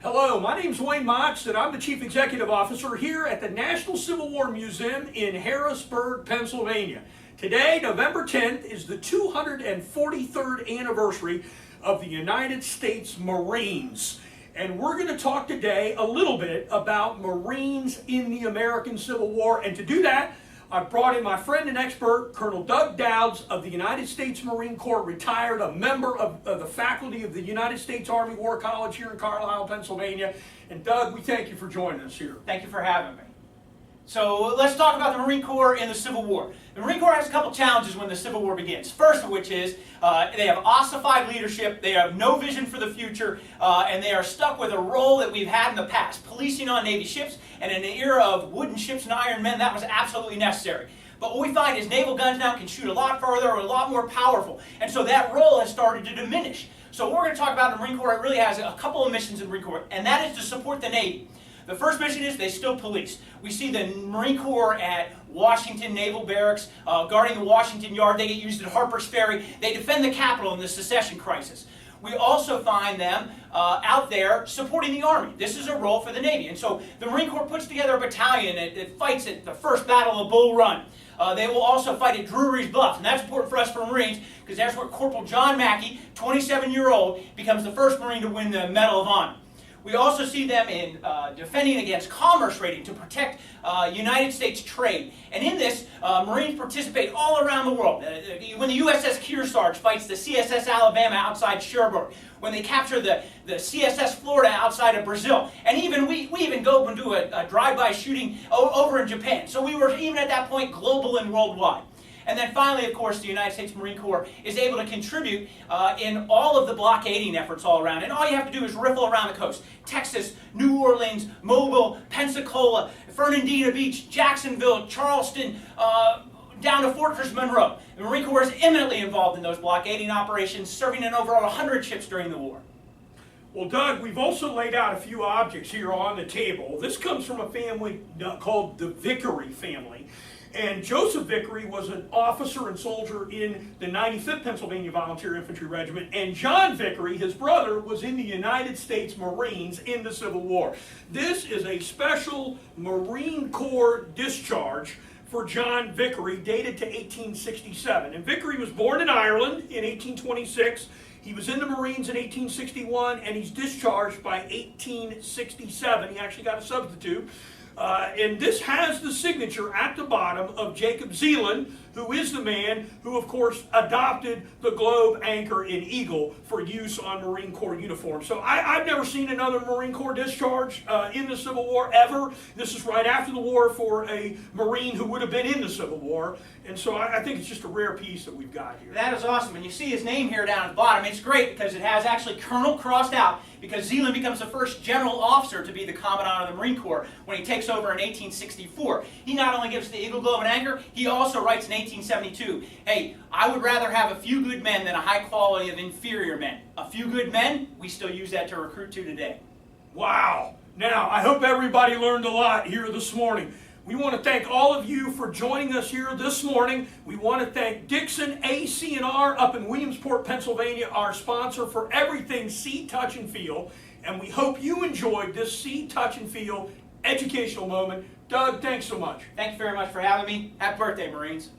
Hello, my name's Wayne Motts, and I'm the Chief Executive Officer here at the National Civil War Museum in Harrisburg, Pennsylvania. Today, November 10th, is the 243rd anniversary of the United States Marines. And we're going to talk today a little bit about Marines in the American Civil War. And to do that, I've brought in my friend and expert, Colonel Doug Douds of the United States Marine Corps, retired, a member of the faculty of the United States Army War College here in Carlisle, Pennsylvania. And Doug, we thank you for joining us here. Thank you for having me. So let's talk about the Marine Corps in the Civil War. The Marine Corps has a couple challenges when the Civil War begins. First of which is they have ossified leadership, they have no vision for the future, and they are stuck with a role that we've had in the past, policing on Navy ships, and in an era of wooden ships and iron men, that was absolutely necessary. But what we find is naval guns now can shoot a lot further, or a lot more powerful, and so that role has started to diminish. So what we're going to talk about in the Marine Corps, it really has a couple of missions in the Marine Corps, and that is to support the Navy. The first mission is they still police. We see the Marine Corps at Washington Naval Barracks, guarding the Washington Yard. They get used at Harper's Ferry. They defend the Capitol in the secession crisis. We also find them out there supporting the Army. This is a role for the Navy. And so the Marine Corps puts together a battalion that fights at the First Battle of Bull Run. They will also fight at Drury's Bluff, and that's important for us for Marines because that's where Corporal John Mackey, 27-year-old, becomes the first Marine to win the Medal of Honor. We also see them in defending against commerce raiding to protect United States trade. And in this, Marines participate all around the world. When the USS Kearsarge fights the CSS Alabama outside Cherbourg, when they capture the CSS Florida outside of Brazil, and we even go and do a drive-by shooting over in Japan. So we were even at that point global and worldwide. And then finally, of course, the United States Marine Corps is able to contribute in all of the blockading efforts all around. And all you have to do is riffle around the coast. Texas, New Orleans, Mobile, Pensacola, Fernandina Beach, Jacksonville, Charleston, down to Fortress Monroe. The Marine Corps is eminently involved in those blockading operations, serving in over 100 ships during the war. Well, Doug, we've also laid out a few objects here on the table. This comes from a family called the Vickery family. And Joseph Vickery was an officer and soldier in the 95th Pennsylvania Volunteer Infantry Regiment, and John Vickery, his brother, was in the United States Marines in the Civil War. This is a special Marine Corps discharge for John Vickery, dated to 1867. And Vickery was born in Ireland in 1826. He was in the Marines in 1861, and he's discharged by 1867. He actually got a substitute. And this has the signature at the bottom of Jacob Zeeland, who is the man who, of course, adopted the globe, anchor, and eagle for use on Marine Corps uniforms. So I've never seen another Marine Corps discharge in the Civil War ever. This is right after the war for a Marine who would have been in the Civil War. And so I think it's just a rare piece that we've got here. That is awesome. And you see his name here down at the bottom. It's great because it has actually Colonel crossed out because Zeeland becomes the first general officer to be the Commandant of the Marine Corps when he takes over in 1864. He not only gives the Eagle, Globe, and Anchor, he also writes in 1872, hey, I would rather have a few good men than a high quality of inferior men. A few good men, we still use that to recruit to today. Wow. Now, I hope everybody learned a lot here this morning. We want to thank all of you for joining us here this morning. We want to thank Dixon AC&R up in Williamsport, Pennsylvania, our sponsor for everything See, Touch, and Feel. And we hope you enjoyed this See, Touch, and Feel educational moment. Doug, thanks so much. Thank you very much for having me. Happy birthday, Marines.